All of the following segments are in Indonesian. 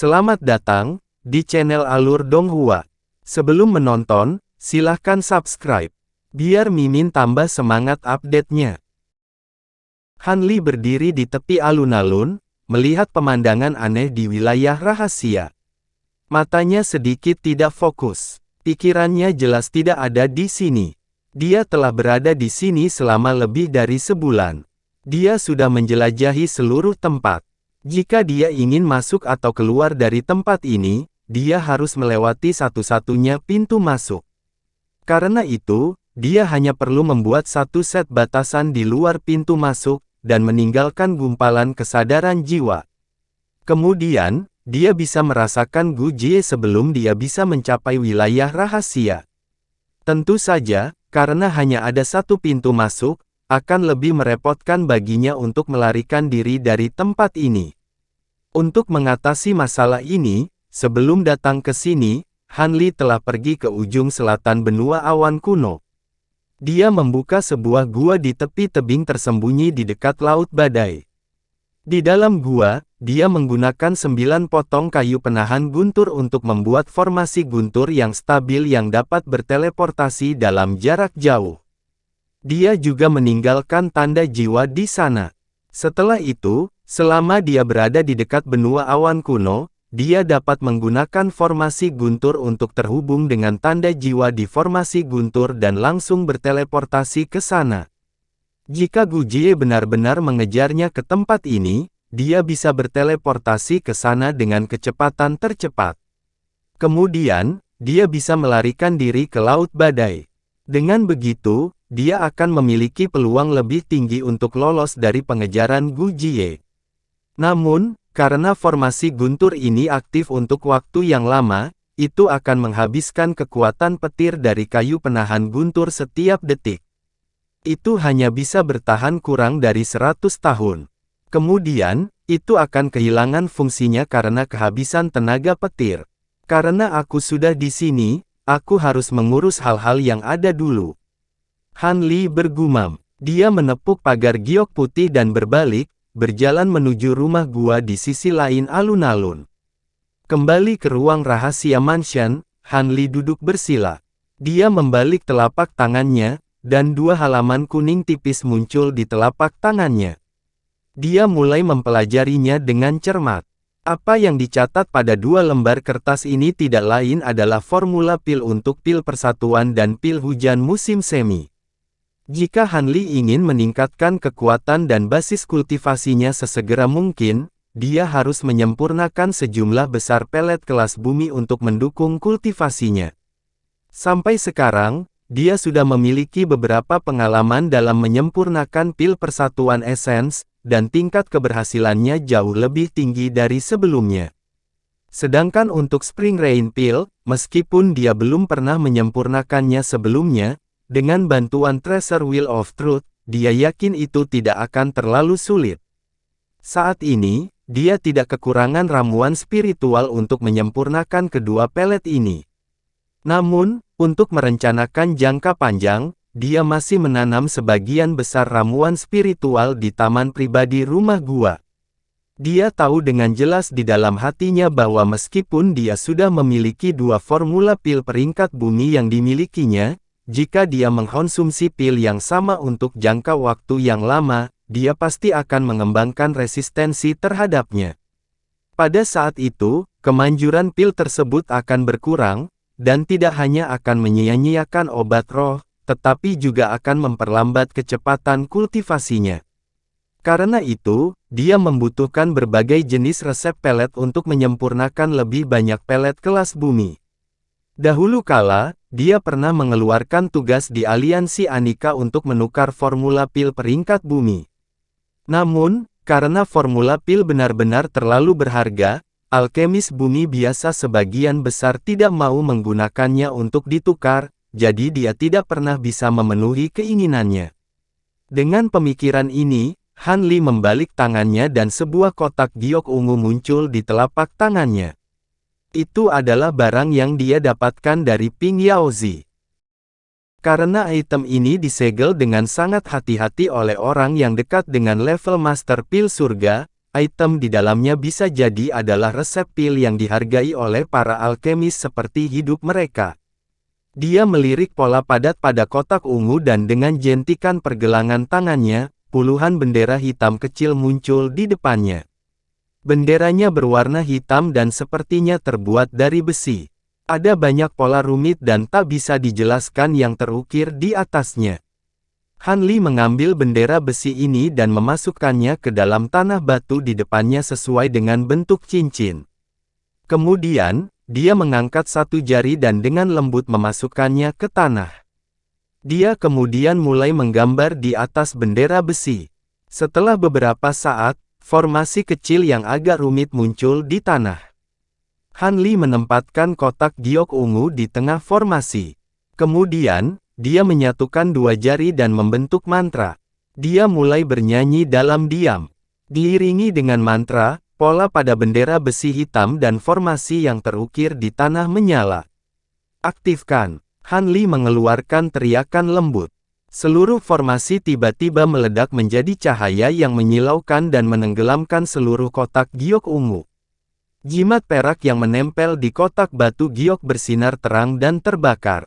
Selamat datang di channel Alur Donghua. Sebelum menonton, silahkan subscribe, biar Mimin tambah semangat update-nya. Han Li berdiri di tepi alun-alun, melihat pemandangan aneh di wilayah rahasia. Matanya sedikit tidak fokus. Pikirannya jelas tidak ada di sini. Dia telah berada di sini selama lebih dari sebulan. Dia sudah menjelajahi seluruh tempat. Jika dia ingin masuk atau keluar dari tempat ini, dia harus melewati satu-satunya pintu masuk. Karena itu, dia hanya perlu membuat satu set batasan di luar pintu masuk, dan meninggalkan gumpalan kesadaran jiwa. Kemudian, dia bisa merasakan Gu Jie sebelum dia bisa mencapai wilayah rahasia. Tentu saja, karena hanya ada satu pintu masuk, akan lebih merepotkan baginya untuk melarikan diri dari tempat ini. Untuk mengatasi masalah ini, sebelum datang ke sini, Han Li telah pergi ke ujung selatan benua awan kuno. Dia membuka sebuah gua di tepi tebing tersembunyi di dekat laut badai. Di dalam gua, dia menggunakan 9 potong kayu penahan guntur untuk membuat formasi guntur yang stabil yang dapat berteleportasi dalam jarak jauh. Dia juga meninggalkan tanda jiwa di sana. Setelah itu, selama dia berada di dekat benua awan kuno, dia dapat menggunakan formasi guntur untuk terhubung dengan tanda jiwa di formasi guntur dan langsung berteleportasi ke sana. Jika Gu Jie benar-benar mengejarnya ke tempat ini, dia bisa berteleportasi ke sana dengan kecepatan tercepat. Kemudian, dia bisa melarikan diri ke laut badai. Dengan begitu, dia akan memiliki peluang lebih tinggi untuk lolos dari pengejaran Gu Jie. Namun, karena formasi guntur ini aktif untuk waktu yang lama, itu akan menghabiskan kekuatan petir dari kayu penahan guntur setiap detik. Itu hanya bisa bertahan kurang dari 100 tahun. Kemudian, itu akan kehilangan fungsinya karena kehabisan tenaga petir. Karena aku sudah di sini, aku harus mengurus hal-hal yang ada dulu. Han Li bergumam. Dia menepuk pagar giok putih dan berbalik, berjalan menuju rumah gua di sisi lain alun-alun. Kembali ke ruang rahasia mansion, Han Li duduk bersila. Dia membalik telapak tangannya, dan 2 halaman kuning tipis muncul di telapak tangannya. Dia mulai mempelajarinya dengan cermat. Apa yang dicatat pada 2 lembar kertas ini tidak lain adalah formula pil untuk pil persatuan dan pil hujan musim semi. Jika Han Li ingin meningkatkan kekuatan dan basis kultivasinya sesegera mungkin, dia harus menyempurnakan sejumlah besar pelet kelas bumi untuk mendukung kultivasinya. Sampai sekarang, dia sudah memiliki beberapa pengalaman dalam menyempurnakan pil persatuan esens, dan tingkat keberhasilannya jauh lebih tinggi dari sebelumnya. Sedangkan untuk Spring Rain Pill, meskipun dia belum pernah menyempurnakannya sebelumnya, dengan bantuan Treasure Wheel of Truth, dia yakin itu tidak akan terlalu sulit. Saat ini, dia tidak kekurangan ramuan spiritual untuk menyempurnakan kedua pelet ini. Namun, untuk merencanakan jangka panjang, dia masih menanam sebagian besar ramuan spiritual di taman pribadi rumah gua. Dia tahu dengan jelas di dalam hatinya bahwa meskipun dia sudah memiliki 2 formula pil peringkat bumi yang dimilikinya, jika dia mengkonsumsi pil yang sama untuk jangka waktu yang lama, dia pasti akan mengembangkan resistensi terhadapnya. Pada saat itu, kemanjuran pil tersebut akan berkurang, dan tidak hanya akan menyia-nyiakan obat roh, tetapi juga akan memperlambat kecepatan kultivasinya. Karena itu, dia membutuhkan berbagai jenis resep pelet untuk menyempurnakan lebih banyak pelet kelas bumi. Dahulu kala, dia pernah mengeluarkan tugas di aliansi Anika untuk menukar formula pil peringkat bumi. Namun, karena formula pil benar-benar terlalu berharga, alkemis bumi biasa sebagian besar tidak mau menggunakannya untuk ditukar, jadi dia tidak pernah bisa memenuhi keinginannya. Dengan pemikiran ini, Han Li membalik tangannya dan sebuah kotak giok ungu muncul di telapak tangannya. Itu adalah barang yang dia dapatkan dari Ping Yaozi. Karena item ini disegel dengan sangat hati-hati oleh orang yang dekat dengan level Master Pil Surga, item di dalamnya bisa jadi adalah resep pil yang dihargai oleh para alkemis seperti hidup mereka. Dia melirik pola padat pada kotak ungu dan dengan jentikan pergelangan tangannya, puluhan bendera hitam kecil muncul di depannya. Benderanya berwarna hitam dan sepertinya terbuat dari besi. Ada banyak pola rumit dan tak bisa dijelaskan yang terukir di atasnya. Han Li mengambil bendera besi ini dan memasukkannya ke dalam tanah batu di depannya sesuai dengan bentuk cincin. Kemudian, dia mengangkat satu jari dan dengan lembut memasukkannya ke tanah. Dia kemudian mulai menggambar di atas bendera besi. Setelah beberapa saat, formasi kecil yang agak rumit muncul di tanah. Han Li menempatkan kotak giok ungu di tengah formasi. Kemudian, dia menyatukan dua jari dan membentuk mantra. Dia mulai bernyanyi dalam diam. Diiringi dengan mantra, pola pada bendera besi hitam dan formasi yang terukir di tanah menyala. Aktifkan. Han Li mengeluarkan teriakan lembut. Seluruh formasi tiba-tiba meledak menjadi cahaya yang menyilaukan dan menenggelamkan seluruh kotak giok ungu. Jimat perak yang menempel di kotak batu giok bersinar terang dan terbakar.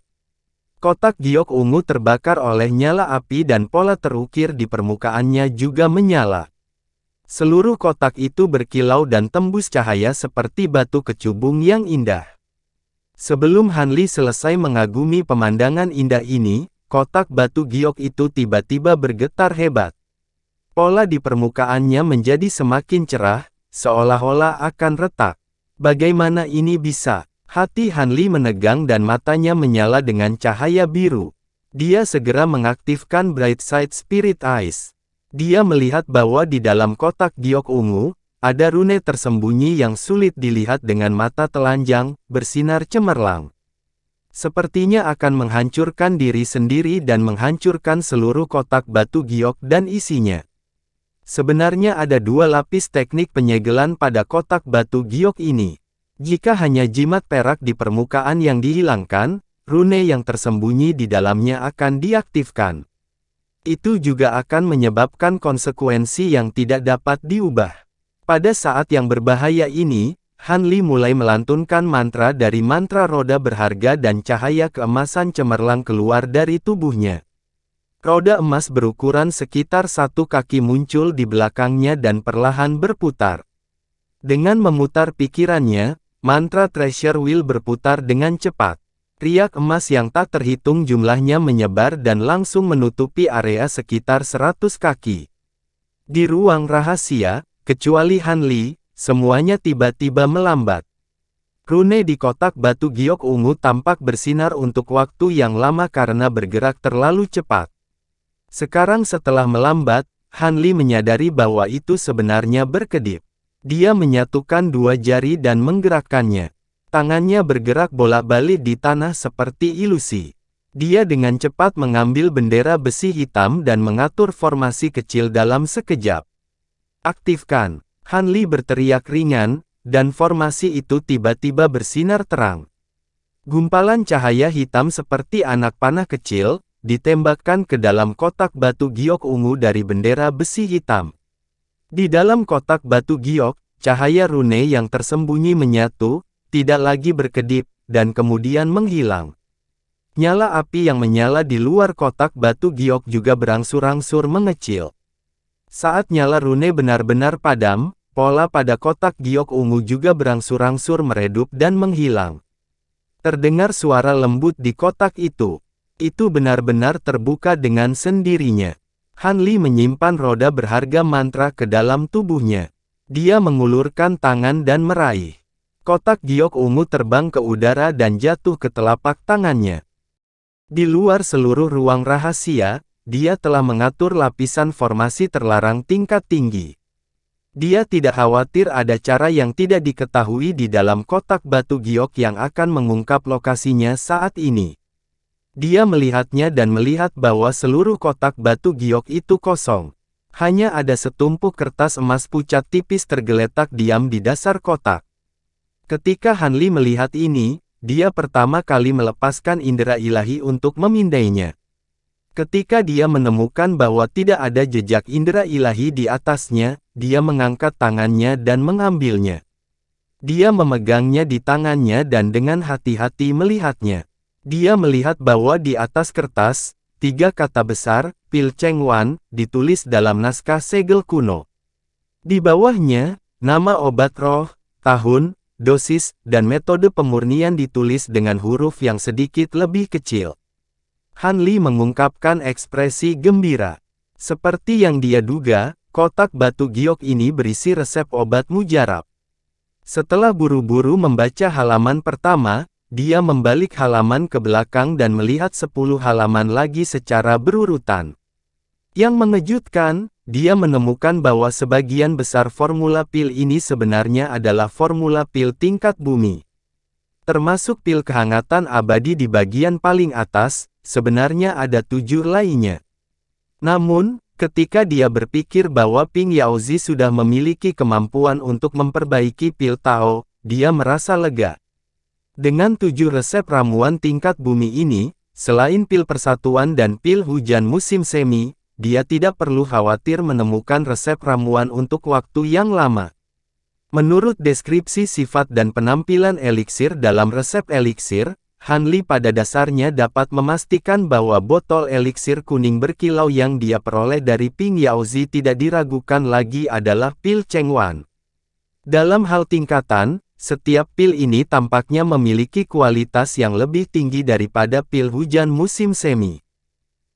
Kotak giok ungu terbakar oleh nyala api dan pola terukir di permukaannya juga menyala. Seluruh kotak itu berkilau dan tembus cahaya seperti batu kecubung yang indah. Sebelum Han Li selesai mengagumi pemandangan indah ini, kotak batu giok itu tiba-tiba bergetar hebat. Pola di permukaannya menjadi semakin cerah, seolah-olah akan retak. Bagaimana ini bisa? Hati Han Li menegang dan matanya menyala dengan cahaya biru. Dia segera mengaktifkan Bright Side Spirit Eyes. Dia melihat bahwa di dalam kotak giok ungu, ada rune tersembunyi yang sulit dilihat dengan mata telanjang, bersinar cemerlang. Sepertinya akan menghancurkan diri sendiri dan menghancurkan seluruh kotak batu giok dan isinya. Sebenarnya ada dua lapis teknik penyegelan pada kotak batu giok ini. Jika hanya jimat perak di permukaan yang dihilangkan, rune yang tersembunyi di dalamnya akan diaktifkan. Itu juga akan menyebabkan konsekuensi yang tidak dapat diubah. Pada saat yang berbahaya ini, Han Li mulai melantunkan mantra dari mantra roda berharga dan cahaya keemasan cemerlang keluar dari tubuhnya. Roda emas berukuran sekitar 1 kaki muncul di belakangnya dan perlahan berputar. Dengan memutar pikirannya, mantra Treasure Wheel berputar dengan cepat. Riak emas yang tak terhitung jumlahnya menyebar dan langsung menutupi area sekitar 100 kaki. Di ruang rahasia, kecuali Han Li, semuanya tiba-tiba melambat. Rune di kotak batu giok ungu tampak bersinar untuk waktu yang lama karena bergerak terlalu cepat. Sekarang setelah melambat, Han Li menyadari bahwa itu sebenarnya berkedip. Dia menyatukan dua jari dan menggerakkannya. Tangannya bergerak bolak-balik di tanah seperti ilusi. Dia dengan cepat mengambil bendera besi hitam dan mengatur formasi kecil dalam sekejap. Aktifkan. Han Li berteriak ringan, dan formasi itu tiba-tiba bersinar terang. Gumpalan cahaya hitam seperti anak panah kecil, ditembakkan ke dalam kotak batu giok ungu dari bendera besi hitam. Di dalam kotak batu giok, cahaya rune yang tersembunyi menyatu, tidak lagi berkedip, dan kemudian menghilang. Nyala api yang menyala di luar kotak batu giok juga berangsur-angsur mengecil. Saat nyala rune benar-benar padam, pola pada kotak giok ungu juga berangsur-angsur meredup dan menghilang. Terdengar suara lembut di kotak itu. Itu benar-benar terbuka dengan sendirinya. Han Li menyimpan roda berharga mantra ke dalam tubuhnya. Dia mengulurkan tangan dan meraih. Kotak giok ungu terbang ke udara dan jatuh ke telapak tangannya. Di luar seluruh ruang rahasia, dia telah mengatur lapisan formasi terlarang tingkat tinggi. Dia tidak khawatir ada cara yang tidak diketahui di dalam kotak batu giok yang akan mengungkap lokasinya saat ini. Dia melihatnya dan melihat bahwa seluruh kotak batu giok itu kosong. Hanya ada setumpuk kertas emas pucat tipis tergeletak diam di dasar kotak. Ketika Han Li melihat ini, dia pertama kali melepaskan indera ilahi untuk memindainya. Ketika dia menemukan bahwa tidak ada jejak indera ilahi di atasnya, dia mengangkat tangannya dan mengambilnya. Dia memegangnya di tangannya dan dengan hati-hati melihatnya. Dia melihat bahwa di atas kertas, 3 kata besar, Pil Cheng Wan, ditulis dalam naskah segel kuno. Di bawahnya, nama obat roh, tahun, dosis, dan metode pemurnian ditulis dengan huruf yang sedikit lebih kecil. Han Li mengungkapkan ekspresi gembira. Seperti yang dia duga, kotak batu giok ini berisi resep obat mujarab. Setelah buru-buru membaca halaman pertama, dia membalik halaman ke belakang dan melihat 10 halaman lagi secara berurutan. Yang mengejutkan, dia menemukan bahwa sebagian besar formula pil ini sebenarnya adalah formula pil tingkat bumi. Termasuk pil kehangatan abadi di bagian paling atas, sebenarnya ada 7 lainnya. Namun, ketika dia berpikir bahwa Ping Yaozi sudah memiliki kemampuan untuk memperbaiki pil Tao, dia merasa lega. Dengan 7 resep ramuan tingkat bumi ini, selain pil persatuan dan pil hujan musim semi, dia tidak perlu khawatir menemukan resep ramuan untuk waktu yang lama. Menurut deskripsi sifat dan penampilan eliksir dalam resep eliksir, Han Li pada dasarnya dapat memastikan bahwa botol eliksir kuning berkilau yang dia peroleh dari Ping Yaozi tidak diragukan lagi adalah pil Cheng Wan. Dalam hal tingkatan, setiap pil ini tampaknya memiliki kualitas yang lebih tinggi daripada pil hujan musim semi.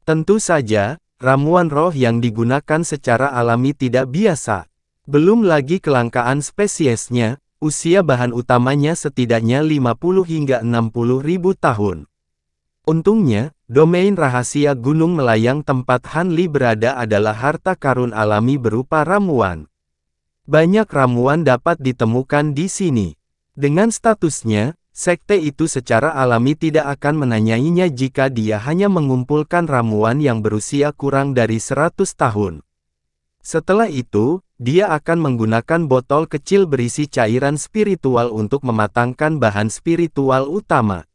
Tentu saja, ramuan roh yang digunakan secara alami tidak biasa. Belum lagi kelangkaan spesiesnya, usia bahan utamanya setidaknya 50 hingga 60 ribu tahun. Untungnya, domain rahasia Gunung Melayang tempat Han Li berada adalah harta karun alami berupa ramuan. Banyak ramuan dapat ditemukan di sini. Dengan statusnya, sekte itu secara alami tidak akan menanyainya jika dia hanya mengumpulkan ramuan yang berusia kurang dari 100 tahun. Setelah itu, dia akan menggunakan botol kecil berisi cairan spiritual untuk mematangkan bahan spiritual utama.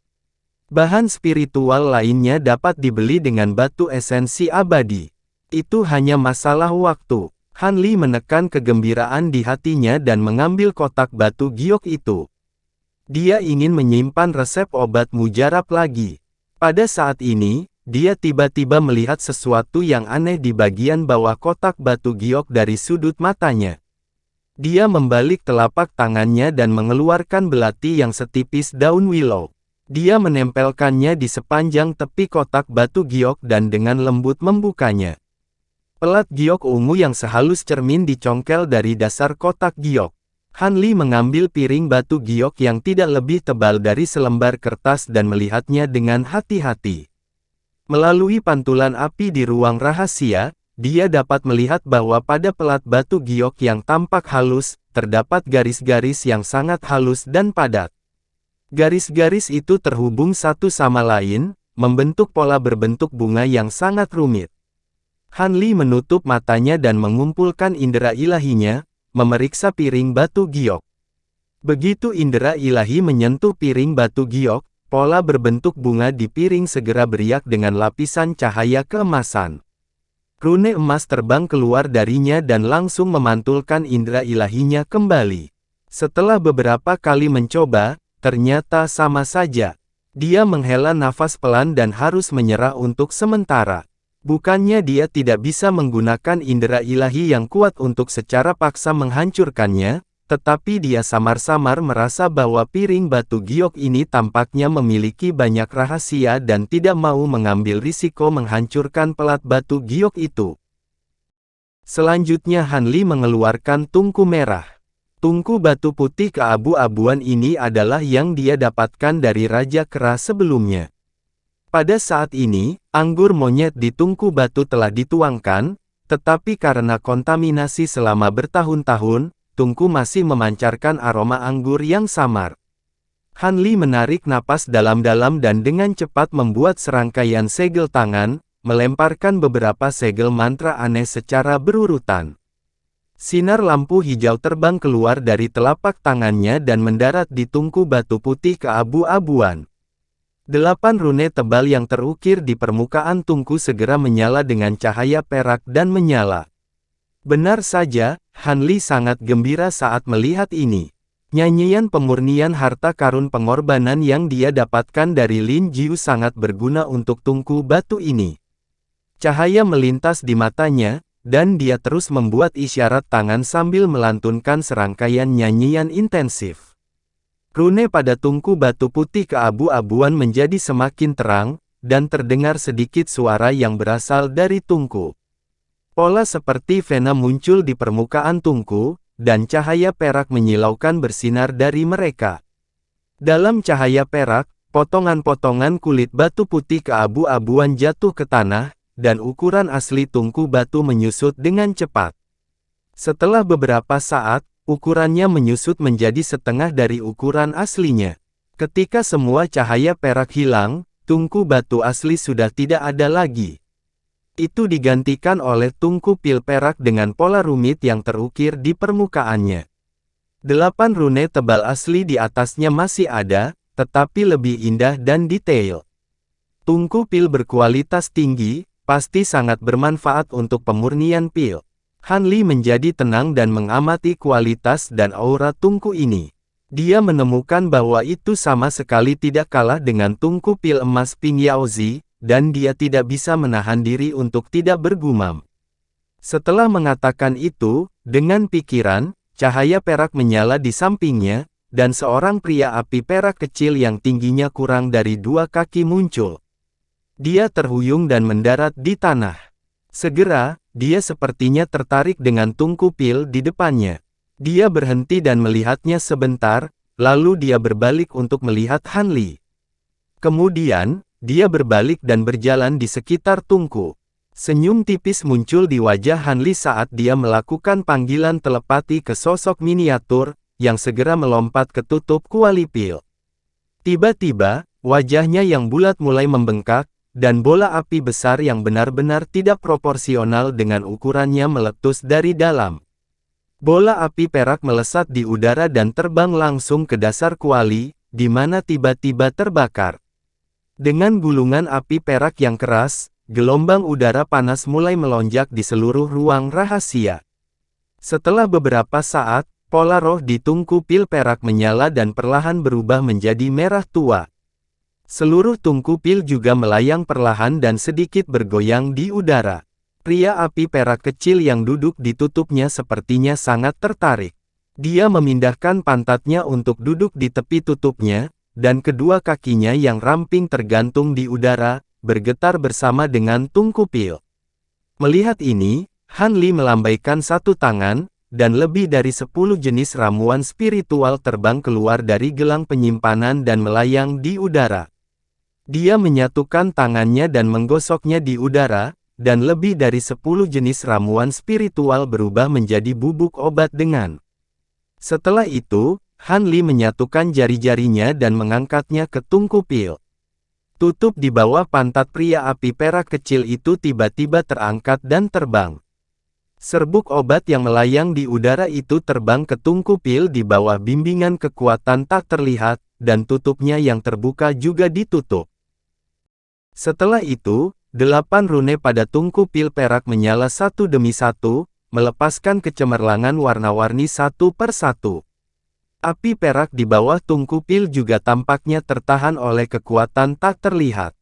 Bahan spiritual lainnya dapat dibeli dengan batu esensi abadi. Itu hanya masalah waktu. Han Li menekan kegembiraan di hatinya dan mengambil kotak batu giok itu. Dia ingin menyimpan resep obat mujarab lagi. Pada saat ini, dia tiba-tiba melihat sesuatu yang aneh di bagian bawah kotak batu giok dari sudut matanya. Dia membalik telapak tangannya dan mengeluarkan belati yang setipis daun willow. Dia menempelkannya di sepanjang tepi kotak batu giok dan dengan lembut membukanya. Pelat giok ungu yang sehalus cermin dicongkel dari dasar kotak giok. Han Li mengambil piring batu giok yang tidak lebih tebal dari selembar kertas dan melihatnya dengan hati-hati. Melalui pantulan api di ruang rahasia, dia dapat melihat bahwa pada pelat batu giok yang tampak halus, terdapat garis-garis yang sangat halus dan padat. Garis-garis itu terhubung satu sama lain, membentuk pola berbentuk bunga yang sangat rumit. Han Li menutup matanya dan mengumpulkan indera ilahinya, memeriksa piring batu giok. Begitu indera ilahi menyentuh piring batu giok, pola berbentuk bunga di piring segera beriak dengan lapisan cahaya keemasan. Rune emas terbang keluar darinya dan langsung memantulkan indera ilahinya kembali. Setelah beberapa kali mencoba, ternyata sama saja. Dia menghela nafas pelan dan harus menyerah untuk sementara. Bukannya dia tidak bisa menggunakan indera ilahi yang kuat untuk secara paksa menghancurkannya, tetapi dia samar-samar merasa bahwa piring batu giok ini tampaknya memiliki banyak rahasia dan tidak mau mengambil risiko menghancurkan pelat batu giok itu. Selanjutnya Han Li mengeluarkan tungku merah. Tungku batu putih keabu-abuan ini adalah yang dia dapatkan dari Raja Kera sebelumnya. Pada saat ini, anggur monyet di tungku batu telah dituangkan, tetapi karena kontaminasi selama bertahun-tahun, tungku masih memancarkan aroma anggur yang samar. Han Li menarik napas dalam-dalam dan dengan cepat membuat serangkaian segel tangan, melemparkan beberapa segel mantra aneh secara berurutan. Sinar lampu hijau terbang keluar dari telapak tangannya dan mendarat di tungku batu putih keabu-abuan. 8 rune tebal yang terukir di permukaan tungku segera menyala dengan cahaya perak dan menyala. Benar saja, Han Li sangat gembira saat melihat ini. Nyanyian pemurnian harta karun pengorbanan yang dia dapatkan dari Lin Jiu sangat berguna untuk tungku batu ini. Cahaya melintas di matanya, dan dia terus membuat isyarat tangan sambil melantunkan serangkaian nyanyian intensif. Rune pada tungku batu putih keabu-abuan menjadi semakin terang, dan terdengar sedikit suara yang berasal dari tungku. Pola seperti vena muncul di permukaan tungku, dan cahaya perak menyilaukan bersinar dari mereka. Dalam cahaya perak, potongan-potongan kulit batu putih keabu-abuan jatuh ke tanah, dan ukuran asli tungku batu menyusut dengan cepat. Setelah beberapa saat, ukurannya menyusut menjadi setengah dari ukuran aslinya. Ketika semua cahaya perak hilang, tungku batu asli sudah tidak ada lagi. Itu digantikan oleh tungku pil perak dengan pola rumit yang terukir di permukaannya. 8 rune tebal asli di atasnya masih ada, tetapi lebih indah dan detail. Tungku pil berkualitas tinggi, pasti sangat bermanfaat untuk pemurnian pil. Han Li menjadi tenang dan mengamati kualitas dan aura tungku ini. Dia menemukan bahwa itu sama sekali tidak kalah dengan tungku pil emas Ping Yaozi, dan dia tidak bisa menahan diri untuk tidak bergumam. Setelah mengatakan itu, dengan pikiran, cahaya perak menyala di sampingnya, dan seorang pria api perak kecil yang tingginya kurang dari 2 kaki muncul. Dia terhuyung dan mendarat di tanah. Segera, dia sepertinya tertarik dengan tungku pil di depannya. Dia berhenti dan melihatnya sebentar, lalu dia berbalik untuk melihat Han Li. Kemudian, dia berbalik dan berjalan di sekitar tungku. Senyum tipis muncul di wajah Han Li saat dia melakukan panggilan telepati ke sosok miniatur, yang segera melompat ke tutup kuali pil. Tiba-tiba, wajahnya yang bulat mulai membengkak, dan bola api besar yang benar-benar tidak proporsional dengan ukurannya meletus dari dalam. Bola api perak melesat di udara dan terbang langsung ke dasar kuali, di mana tiba-tiba terbakar. Dengan gulungan api perak yang keras, gelombang udara panas mulai melonjak di seluruh ruang rahasia. Setelah beberapa saat, pola roh di tungku pil perak menyala dan perlahan berubah menjadi merah tua. Seluruh tungku pil juga melayang perlahan dan sedikit bergoyang di udara. Pria api perak kecil yang duduk di tutupnya sepertinya sangat tertarik. Dia memindahkan pantatnya untuk duduk di tepi tutupnya, dan kedua kakinya yang ramping tergantung di udara, bergetar bersama dengan tungku pil. Melihat ini, Han Li melambaikan satu tangan, dan lebih dari 10 jenis ramuan spiritual terbang keluar dari gelang penyimpanan dan melayang di udara. Dia menyatukan tangannya dan menggosoknya di udara, dan lebih dari 10 jenis ramuan spiritual berubah menjadi bubuk obat dengan. Setelah itu, Han Li menyatukan jari-jarinya dan mengangkatnya ke tungku pil. Tutup di bawah pantat pria api perak kecil itu tiba-tiba terangkat dan terbang. Serbuk obat yang melayang di udara itu terbang ke tungku pil di bawah bimbingan kekuatan tak terlihat, dan tutupnya yang terbuka juga ditutup. Setelah itu, 8 rune pada tungku pil perak menyala satu demi satu, melepaskan kecemerlangan warna-warni satu per satu. Api perak di bawah tungku pil juga tampaknya tertahan oleh kekuatan tak terlihat.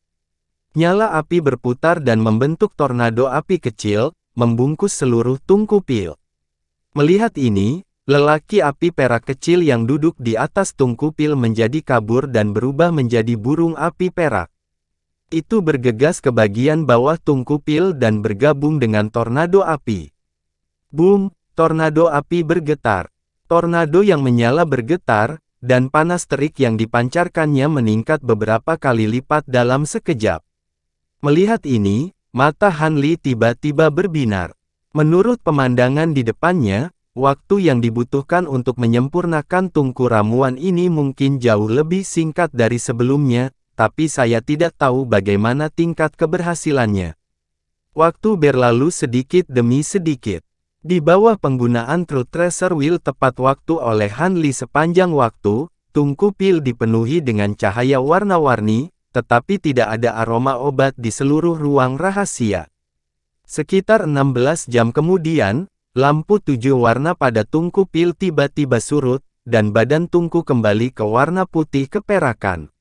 Nyala api berputar dan membentuk tornado api kecil, membungkus seluruh tungku pil. Melihat ini, lelaki api perak kecil yang duduk di atas tungku pil menjadi kabur dan berubah menjadi burung api perak. Itu bergegas ke bagian bawah tungku pil dan bergabung dengan tornado api. Boom! Tornado api bergetar. Tornado yang menyala bergetar, dan panas terik yang dipancarkannya meningkat beberapa kali lipat dalam sekejap. Melihat ini, mata Han Li tiba-tiba berbinar. Menurut pemandangan di depannya, waktu yang dibutuhkan untuk menyempurnakan tungku ramuan ini mungkin jauh lebih singkat dari sebelumnya, tapi saya tidak tahu bagaimana tingkat keberhasilannya. Waktu berlalu sedikit demi sedikit. Di bawah penggunaan True Tracer Wheel tepat waktu oleh Han Li sepanjang waktu, tungku pil dipenuhi dengan cahaya warna-warni, tetapi tidak ada aroma obat di seluruh ruang rahasia. Sekitar 16 jam kemudian, lampu 7 warna pada tungku pil tiba-tiba surut, dan badan tungku kembali ke warna putih keperakan.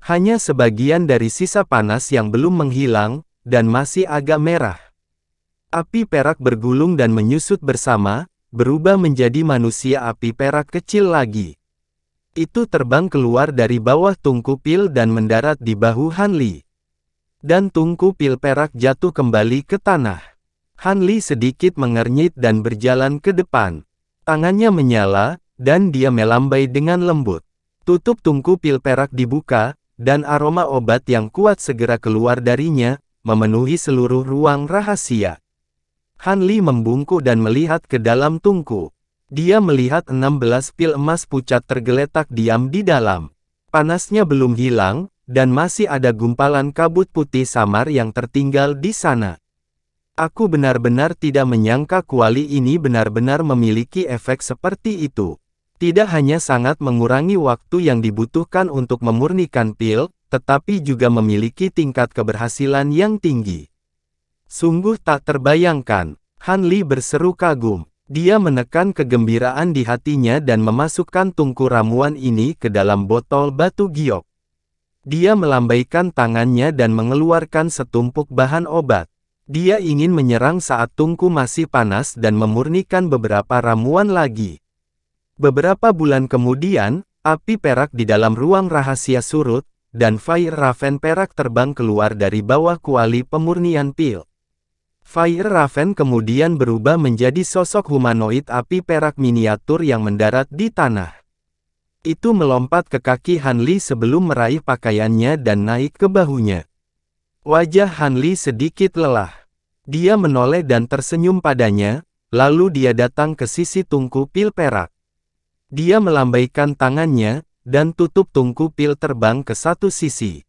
Hanya sebagian dari sisa panas yang belum menghilang, dan masih agak merah. Api perak bergulung dan menyusut bersama, berubah menjadi manusia api perak kecil lagi. Itu terbang keluar dari bawah tungku pil dan mendarat di bahu Han Li. Dan tungku pil perak jatuh kembali ke tanah. Han Li sedikit mengernyit dan berjalan ke depan. Tangannya menyala, dan dia melambai dengan lembut. Tutup tungku pil perak dibuka, dan aroma obat yang kuat segera keluar darinya, memenuhi seluruh ruang rahasia. Han Li membungkuk dan melihat ke dalam tungku. Dia melihat 16 pil emas pucat tergeletak diam di dalam. Panasnya belum hilang, dan masih ada gumpalan kabut putih samar yang tertinggal di sana. Aku benar-benar tidak menyangka kuali ini benar-benar memiliki efek seperti itu. Tidak hanya sangat mengurangi waktu yang dibutuhkan untuk memurnikan pil, tetapi juga memiliki tingkat keberhasilan yang tinggi. Sungguh tak terbayangkan, Han Li berseru kagum. Dia menekan kegembiraan di hatinya dan memasukkan tungku ramuan ini ke dalam botol batu giok. Dia melambaikan tangannya dan mengeluarkan setumpuk bahan obat. Dia ingin menyerang saat tungku masih panas dan memurnikan beberapa ramuan lagi. Beberapa bulan kemudian, api perak di dalam ruang rahasia surut, dan Fire Raven perak terbang keluar dari bawah kuali pemurnian pil. Fire Raven kemudian berubah menjadi sosok humanoid api perak miniatur yang mendarat di tanah. Itu melompat ke kaki Han Li sebelum meraih pakaiannya dan naik ke bahunya. Wajah Han Li sedikit lelah. Dia menoleh dan tersenyum padanya, lalu dia datang ke sisi tungku pil perak. Dia melambaikan tangannya, dan tutup tungku pil terbang ke satu sisi.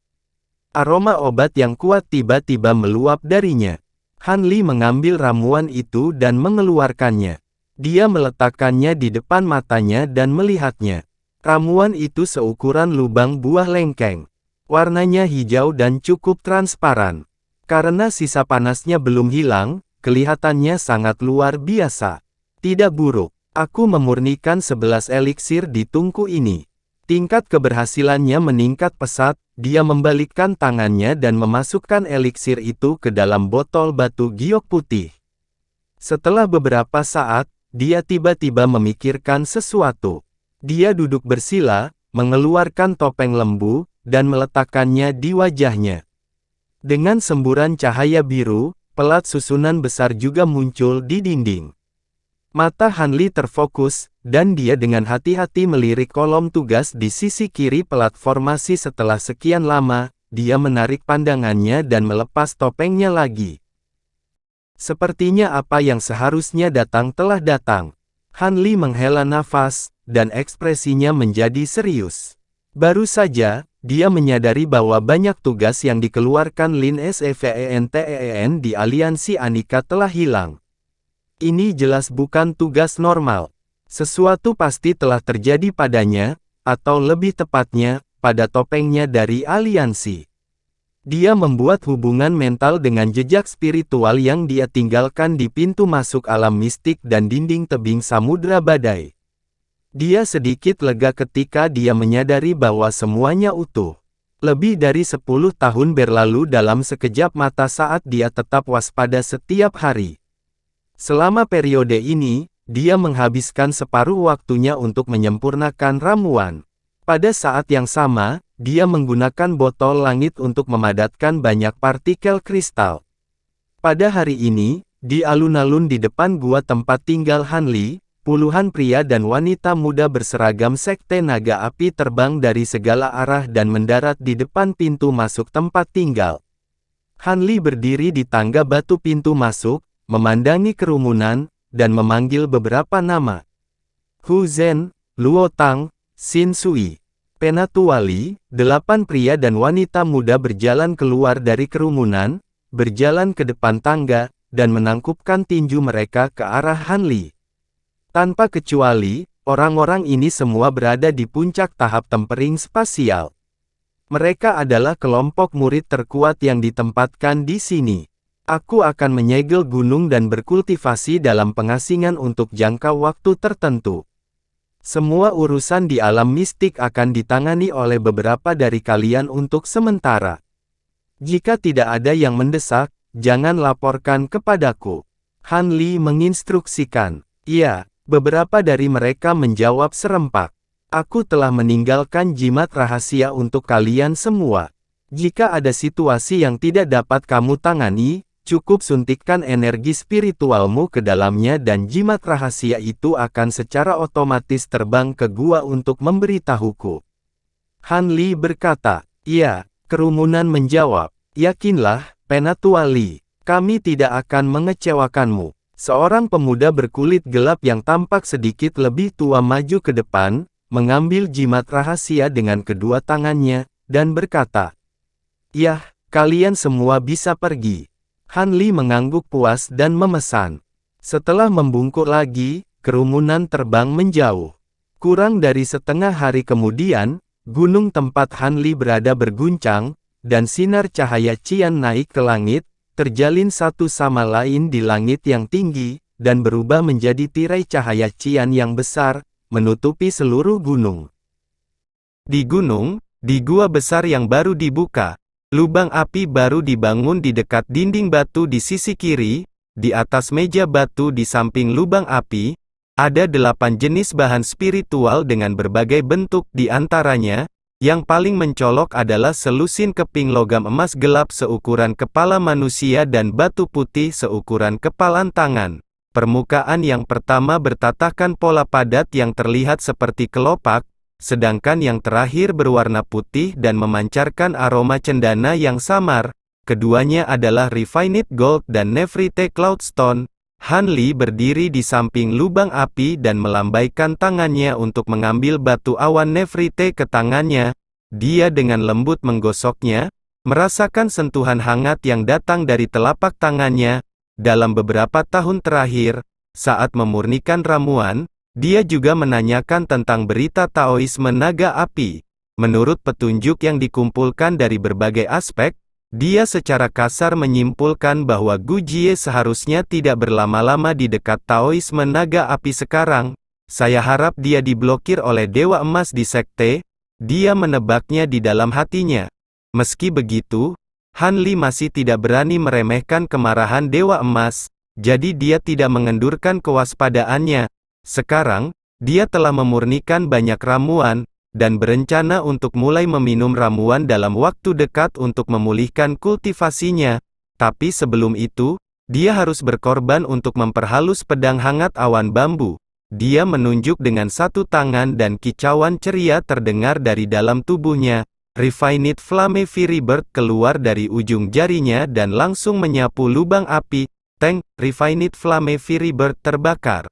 Aroma obat yang kuat tiba-tiba meluap darinya. Han Li mengambil ramuan itu dan mengeluarkannya. Dia meletakkannya di depan matanya dan melihatnya. Ramuan itu seukuran lubang buah lengkeng. Warnanya hijau dan cukup transparan. Karena sisa panasnya belum hilang, kelihatannya sangat luar biasa. Tidak buruk. Aku memurnikan 11 eliksir di tungku ini. Tingkat keberhasilannya meningkat pesat. Dia membalikkan tangannya dan memasukkan eliksir itu ke dalam botol batu giok putih. Setelah beberapa saat, dia tiba-tiba memikirkan sesuatu. Dia duduk bersila, mengeluarkan topeng lembu, dan meletakkannya di wajahnya. Dengan semburan cahaya biru, pelat susunan besar juga muncul di dinding. Mata Han Li terfokus, dan dia dengan hati-hati melirik kolom tugas di sisi kiri pelat formasi. Setelah sekian lama, dia menarik pandangannya dan melepas topengnya lagi. Sepertinya apa yang seharusnya datang telah datang. Han Li menghela nafas, dan ekspresinya menjadi serius. Baru saja, dia menyadari bahwa banyak tugas yang dikeluarkan Lin Seventeen di aliansi Anika telah hilang. Ini jelas bukan tugas normal. Sesuatu pasti telah terjadi padanya, atau lebih tepatnya, pada topengnya dari aliansi. Dia membuat hubungan mental dengan jejak spiritual yang dia tinggalkan di pintu masuk alam mistik dan dinding tebing samudra badai. Dia sedikit lega ketika dia menyadari bahwa semuanya utuh. Lebih dari 10 tahun berlalu dalam sekejap mata saat dia tetap waspada setiap hari. Selama periode ini, dia menghabiskan separuh waktunya untuk menyempurnakan ramuan. Pada saat yang sama, dia menggunakan botol langit untuk memadatkan banyak partikel kristal. Pada hari ini, di alun-alun di depan gua tempat tinggal Han Li, puluhan pria dan wanita muda berseragam sekte naga api terbang dari segala arah dan mendarat di depan pintu masuk tempat tinggal. Han Li berdiri di tangga batu pintu masuk, memandangi kerumunan, dan memanggil beberapa nama. Hu Zhen, Luo Tang, Xin Sui. Penatuali, 8 pria dan wanita muda berjalan keluar dari kerumunan, berjalan ke depan tangga, dan menangkupkan tinju mereka ke arah Han Li. Tanpa kecuali, orang-orang ini semua berada di puncak tahap tempering spasial. Mereka adalah kelompok murid terkuat yang ditempatkan di sini. Aku akan menyegel gunung dan berkultivasi dalam pengasingan untuk jangka waktu tertentu. Semua urusan di alam mistik akan ditangani oleh beberapa dari kalian untuk sementara. Jika tidak ada yang mendesak, jangan laporkan kepadaku. Han Li menginstruksikan. Iya, beberapa dari mereka menjawab serempak. Aku telah meninggalkan jimat rahasia untuk kalian semua. Jika ada situasi yang tidak dapat kamu tangani, cukup suntikkan energi spiritualmu ke dalamnya dan jimat rahasia itu akan secara otomatis terbang ke gua untuk memberitahuku. Han Li berkata. Iya, kerumunan menjawab. Yakinlah, Penatua Li, kami tidak akan mengecewakanmu. Seorang pemuda berkulit gelap yang tampak sedikit lebih tua maju ke depan, mengambil jimat rahasia dengan kedua tangannya, dan berkata, "Yah, kalian semua bisa pergi." Han Li mengangguk puas dan memesan. Setelah membungkuk lagi, kerumunan terbang menjauh. Kurang dari setengah hari kemudian, gunung tempat Han Li berada berguncang, dan sinar cahaya cian naik ke langit, terjalin satu sama lain di langit yang tinggi, dan berubah menjadi tirai cahaya cian yang besar, menutupi seluruh gunung. Di gunung, di gua besar yang baru dibuka, lubang api baru dibangun di dekat dinding batu di sisi kiri. Di atas meja batu di samping lubang api, ada 8 jenis bahan spiritual dengan berbagai bentuk. Di antaranya, yang paling mencolok adalah selusin keping logam emas gelap seukuran kepala manusia dan batu putih seukuran kepalan tangan. Permukaan yang pertama bertatahkan pola padat yang terlihat seperti kelopak, sedangkan yang terakhir berwarna putih dan memancarkan aroma cendana yang samar. Keduanya adalah Refined Gold dan Nephrite Cloudstone. Han Li berdiri di samping lubang api dan melambaikan tangannya untuk mengambil batu awan Nephrite ke tangannya. Dia dengan lembut menggosoknya, merasakan sentuhan hangat yang datang dari telapak tangannya. Dalam beberapa tahun terakhir, saat memurnikan ramuan, dia juga menanyakan tentang berita Taoisme naga api. Menurut petunjuk yang dikumpulkan dari berbagai aspek, dia secara kasar menyimpulkan bahwa Gu Jie seharusnya tidak berlama-lama di dekat Taoisme naga api sekarang. Saya harap dia diblokir oleh Dewa Emas di sekte. Dia menebaknya di dalam hatinya. Meski begitu, Han Li masih tidak berani meremehkan kemarahan Dewa Emas, jadi dia tidak mengendurkan kewaspadaannya. Sekarang, dia telah memurnikan banyak ramuan, dan berencana untuk mulai meminum ramuan dalam waktu dekat untuk memulihkan kultivasinya. Tapi sebelum itu, dia harus berkorban untuk memperhalus pedang hangat awan bambu. Dia menunjuk dengan satu tangan dan kicauan ceria terdengar dari dalam tubuhnya. Refined Flame Fury Bird keluar dari ujung jarinya dan langsung menyapu lubang api. Refined Flame Fury Bird terbakar.